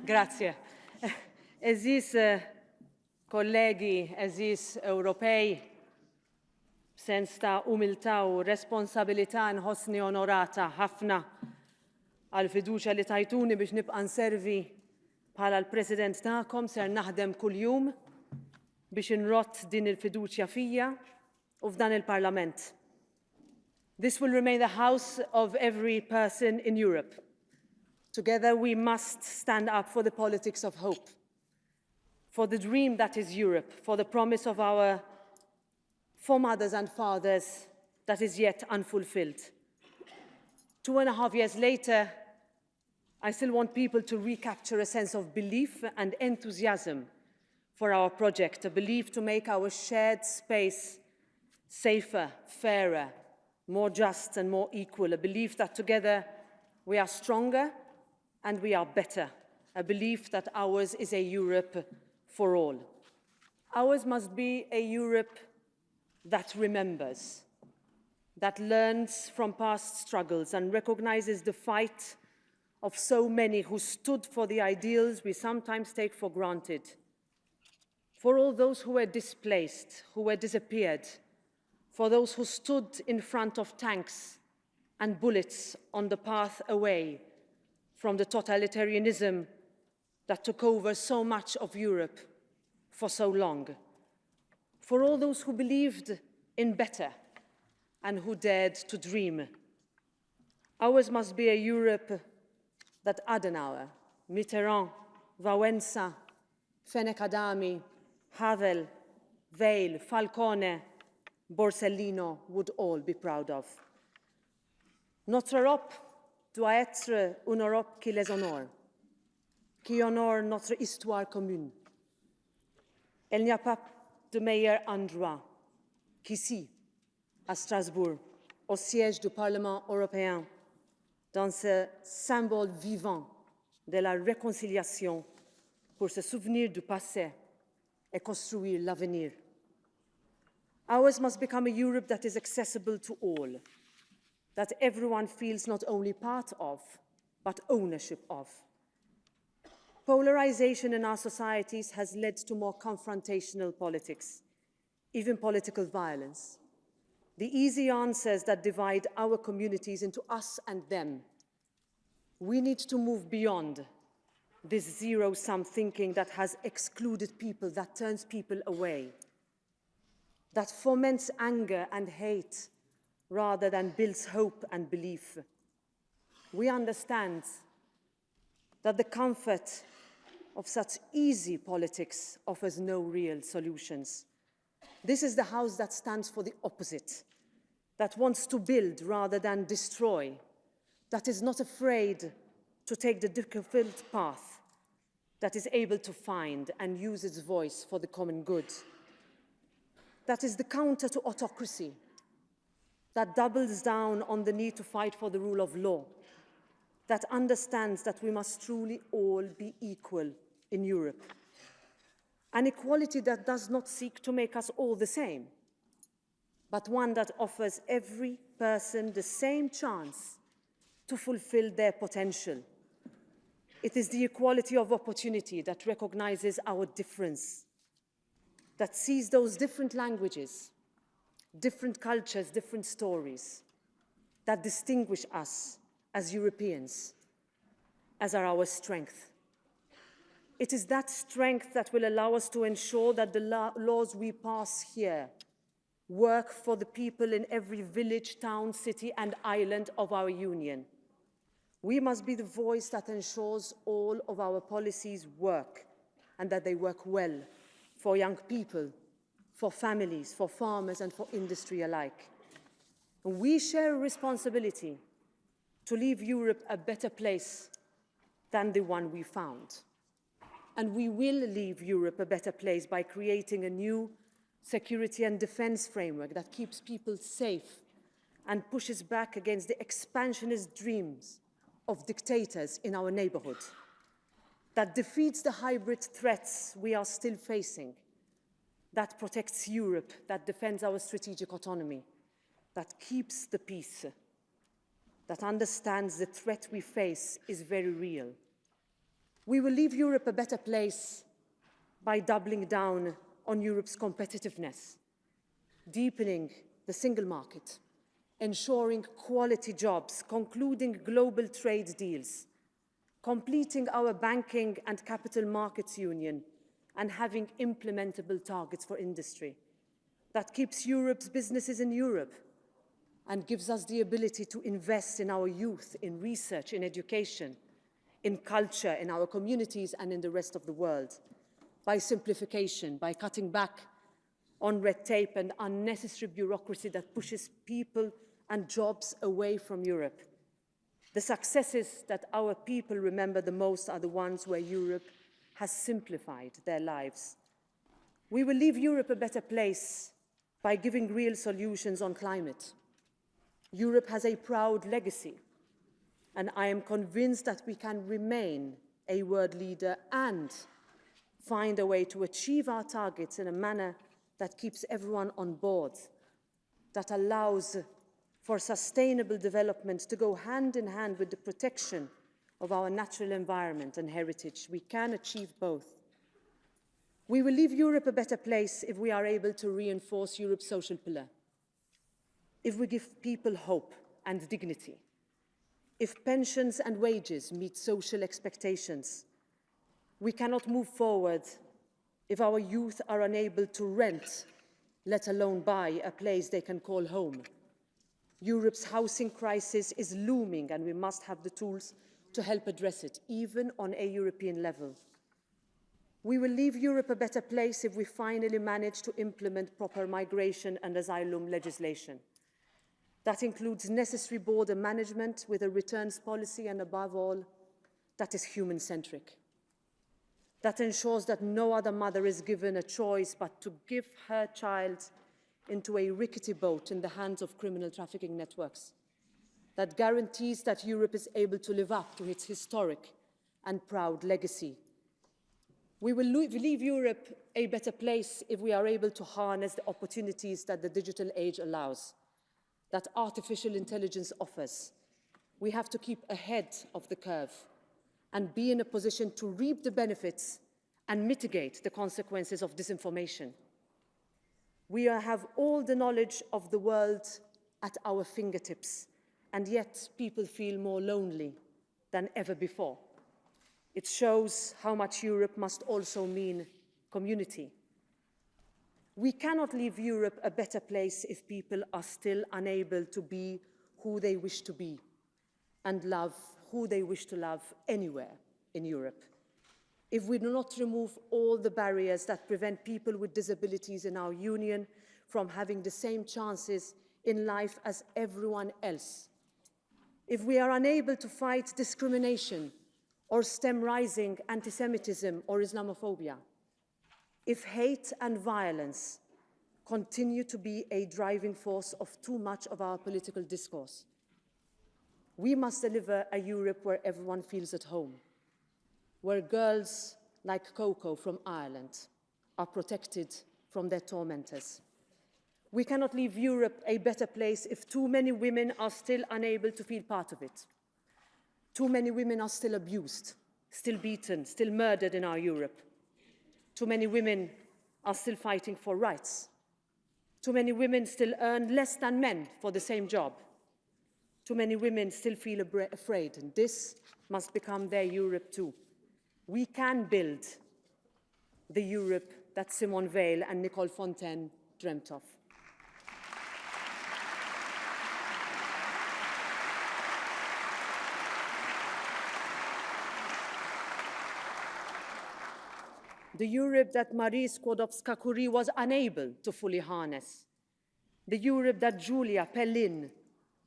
Grazie. Eżis kollegi, eżis Ewropej, sens ta' umiltà u responsabilità nħossni onorata ħafna għal fiduċja li tajtuni biex nibqa' nservi bħala l-President tagħkom ser naħdem kuljum biex inrott din il-fiduċja fija u f'dan il-Parlament. This will remain the house of every person in Europe. Together we must stand up for the politics of hope, for the dream that is Europe, for the promise of our foremothers and fathers that is yet unfulfilled. 2.5 years later, I still want people to recapture a sense of belief and enthusiasm for our project, a belief to make our shared space safer, fairer, more just and more equal, a belief that together we are stronger and we are better, a belief that ours is a Europe for all. Ours must be a Europe that remembers, that learns from past struggles and recognizes the fight of so many who stood for the ideals we sometimes take for granted. For all those who were displaced, who were disappeared, for those who stood in front of tanks and bullets on the path away from the totalitarianism that took over so much of Europe for so long. For all those who believed in better and who dared to dream. Ours must be a Europe that Adenauer, Mitterrand, Wałęsa, Fenek Adami, Havel, Weil, Falcone, Borsellino would all be proud of. Notre Europe doit être une Europe qui les honore, qui honore notre histoire commune. Il n'y a pas de meilleur endroit qu'ici, à Strasbourg, au siège du Parlement européen, dans ce symbole vivant de la réconciliation pour se souvenir du passé et construire l'avenir. Ours must become a Europe that is accessible to all, that everyone feels not only part of, but ownership of. Polarization in our societies has led to more confrontational politics, even political violence. The easy answers that divide our communities into us and them. We need to move beyond this zero-sum thinking that has excluded people, that turns people away, that foments anger and hate rather than builds hope and belief. We understand that the comfort of such easy politics offers no real solutions. This is the house that stands for the opposite, that wants to build rather than destroy, that is not afraid to take the difficult path, that is able to find and use its voice for the common good. That is the counter to autocracy, that doubles down on the need to fight for the rule of law, that understands that we must truly all be equal in Europe. An equality that does not seek to make us all the same, but one that offers every person the same chance to fulfill their potential. It is the equality of opportunity that recognizes our difference, that sees those different languages, different cultures, different stories, that distinguish us as Europeans, as are our strength. It is that strength that will allow us to ensure that the laws we pass here work for the people in every village, town, city, and island of our Union. We must be the voice that ensures all of our policies work, and that they work well for young people, for families, for farmers, and for industry alike. And we share a responsibility to leave Europe a better place than the one we found. And we will leave Europe a better place by creating a new security and defense framework that keeps people safe and pushes back against the expansionist dreams of dictators in our neighborhood, that defeats the hybrid threats we are still facing, that protects Europe, that defends our strategic autonomy, that keeps the peace, that understands the threat we face is very real, We will leave Europe a better place by doubling down on Europe's competitiveness, deepening the single market, ensuring quality jobs, concluding global trade deals, completing our banking and capital markets union, and having implementable targets for industry that keeps Europe's businesses in Europe and gives us the ability to invest in our youth, in research, in education, in culture, in our communities and in the rest of the world, by simplification, by cutting back on red tape and unnecessary bureaucracy that pushes people and jobs away from Europe. The successes that our people remember the most are the ones where Europe has simplified their lives. We will leave Europe a better place by giving real solutions on climate. Europe has a proud legacy, and I am convinced that we can remain a world leader and find a way to achieve our targets in a manner that keeps everyone on board, that allows for sustainable development to go hand in hand with the protection of our natural environment and heritage. We can achieve both. We will leave Europe a better place if we are able to reinforce Europe's social pillar, if we give people hope and dignity, if pensions and wages meet social expectations. We cannot move forward if our youth are unable to rent, let alone buy, a place they can call home. Europe's housing crisis is looming, and we must have the tools to help address it, even on a European level. We will leave Europe a better place if we finally manage to implement proper migration and asylum legislation. That includes necessary border management with a returns policy and, above all, that is human-centric. That ensures that no other mother is given a choice but to give her child into a rickety boat in the hands of criminal trafficking networks. That guarantees that Europe is able to live up to its historic and proud legacy. We will leave Europe a better place if we are able to harness the opportunities that the digital age allows, that artificial intelligence offers. We have to keep ahead of the curve and be in a position to reap the benefits and mitigate the consequences of disinformation. We have all the knowledge of the world at our fingertips, and yet people feel more lonely than ever before. It shows how much Europe must also mean community. We cannot leave Europe a better place if people are still unable to be who they wish to be and love who they wish to love anywhere in Europe. If we do not remove all the barriers that prevent people with disabilities in our union from having the same chances in life as everyone else, if we are unable to fight discrimination or stem rising anti-Semitism or Islamophobia, if hate and violence continue to be a driving force of too much of our political discourse, we must deliver a Europe where everyone feels at home, where girls like Coco from Ireland are protected from their tormentors. We cannot leave Europe a better place if too many women are still unable to feel part of it. Too many women are still abused, still beaten, still murdered in our Europe. Too many women are still fighting for rights. Too many women still earn less than men for the same job. Too many women still feel afraid, and this must become their Europe too. We can build the Europe that Simone Veil and Nicole Fontaine dreamt of. The Europe that Marie Skłodowska-Curie was unable to fully harness. The Europe that Julia, Pellin,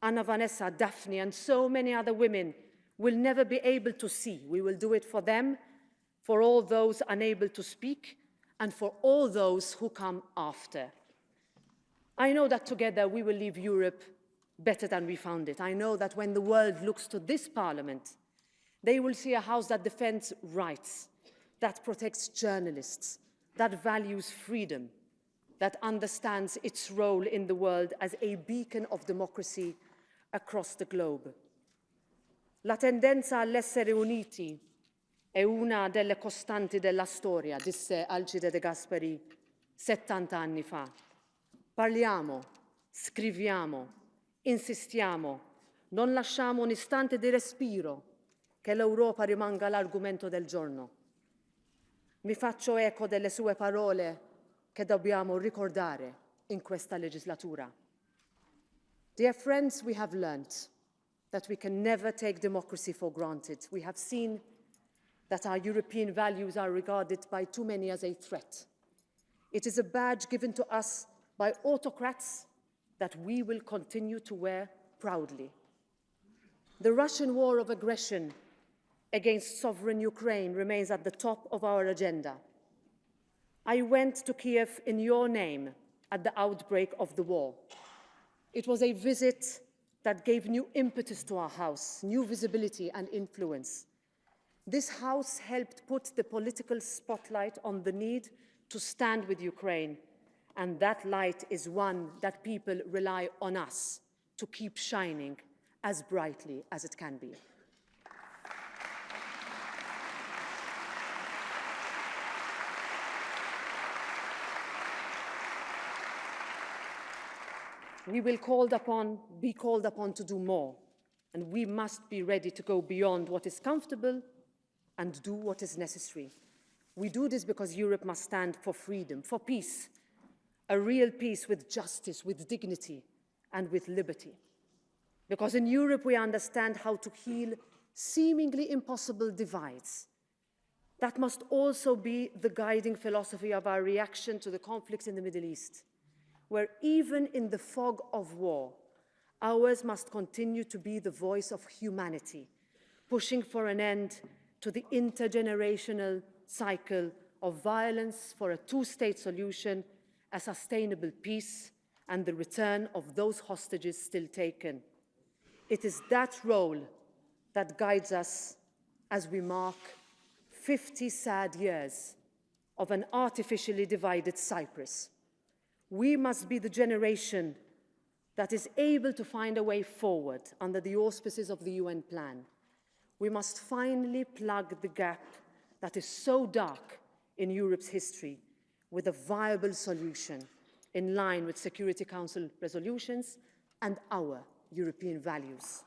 Anna Vanessa, Daphne, and so many other women will never be able to see. We will do it for them, for all those unable to speak, and for all those who come after. I know that together we will leave Europe better than we found it. I know that when the world looks to this Parliament, they will see a house that defends rights, that protects journalists, that values freedom, that understands its role in the world as a beacon of democracy across the globe. La tendenza all'essere uniti è una delle costanti della storia, disse Alcide De Gasperi 70 anni fa. Parliamo, scriviamo, insistiamo, non lasciamo un istante di respiro che l'Europa rimanga l'argomento del giorno. Mi faccio eco delle sue parole che dobbiamo ricordare in questa legislatura. Dear friends, we have learned that we can never take democracy for granted. We have seen that our European values are regarded by too many as a threat. It is a badge given to us by autocrats that we will continue to wear proudly. The Russian war of aggression against sovereign Ukraine remains at the top of our agenda. I went to Kiev in your name at the outbreak of the war. It was a visit that gave new impetus to our House, new visibility and influence. This House helped put the political spotlight on the need to stand with Ukraine, and that light is one that people rely on us to keep shining as brightly as it can be. We will be called upon to do more, and we must be ready to go beyond what is comfortable and do what is necessary. We do this because Europe must stand for freedom, for peace, a real peace with justice, with dignity, and with liberty. Because in Europe we understand how to heal seemingly impossible divides. That must also be the guiding philosophy of our reaction to the conflicts in the Middle East, where even in the fog of war, ours must continue to be the voice of humanity, pushing for an end to the intergenerational cycle of violence, for a two-state solution, a sustainable peace, and the return of those hostages still taken. It is that role that guides us as we mark 50 sad years of an artificially divided Cyprus. We must be the generation that is able to find a way forward under the auspices of the UN plan. We must finally plug the gap that is so dark in Europe's history with a viable solution in line with Security Council resolutions and our European values.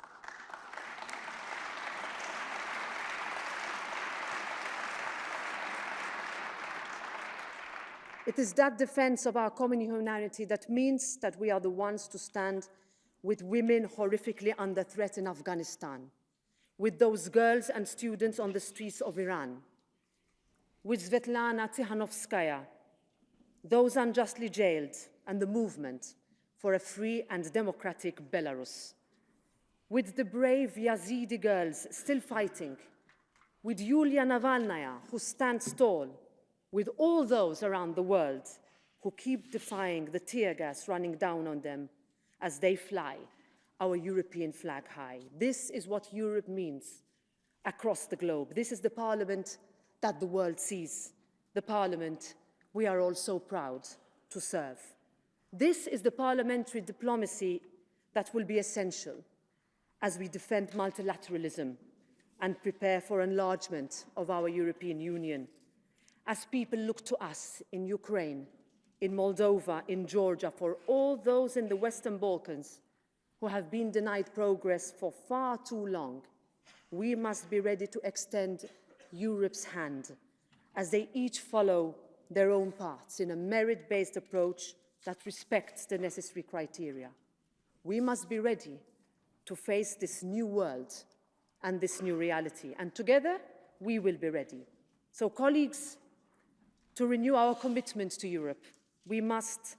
It is that defense of our common humanity that means that we are the ones to stand with women horrifically under threat in Afghanistan, with those girls and students on the streets of Iran, with Svetlana Tikhanovskaya, those unjustly jailed, and the movement for a free and democratic Belarus, with the brave Yazidi girls still fighting, with Yulia Navalnaya, who stands tall, with all those around the world who keep defying the tear gas running down on them as they fly our European flag high. This is what Europe means across the globe. This is the Parliament that the world sees, the Parliament we are all so proud to serve. This is the parliamentary diplomacy that will be essential as we defend multilateralism and prepare for enlargement of our European Union. As people look to us in Ukraine, in Moldova, in Georgia, for all those in the Western Balkans who have been denied progress for far too long, we must be ready to extend Europe's hand as they each follow their own paths in a merit-based approach that respects the necessary criteria. We must be ready to face this new world and this new reality, and together we will be ready. So, colleagues, to renew our commitment to Europe, we must,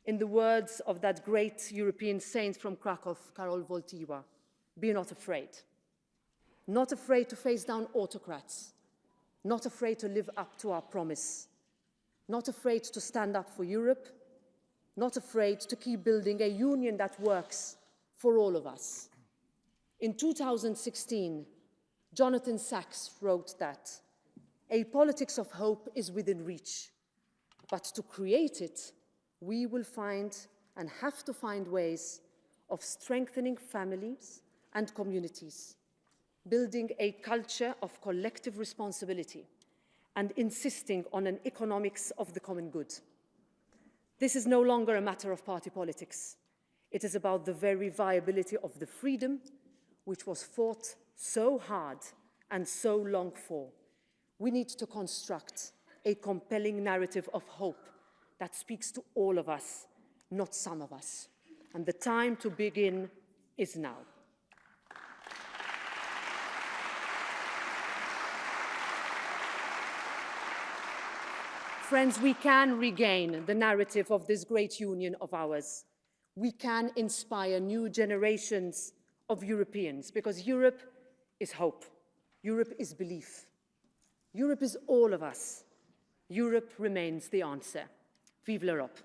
in the words of that great European saint from Krakow, Karol Wojtyła, be not afraid. Not afraid to face down autocrats, not afraid to live up to our promise, not afraid to stand up for Europe, not afraid to keep building a union that works for all of us. In 2016, Jonathan Sachs wrote that a politics of hope is within reach, but to create it, we will find and have to find ways of strengthening families and communities, building a culture of collective responsibility and insisting on an economics of the common good. This is no longer a matter of party politics. It is about the very viability of the freedom which was fought so hard and so long for. We need to construct a compelling narrative of hope that speaks to all of us, not some of us. And the time to begin is now. Friends, we can regain the narrative of this great union of ours. We can inspire new generations of Europeans, because Europe is hope. Europe is belief. Europe is all of us. Europe remains the answer. Vive l'Europe.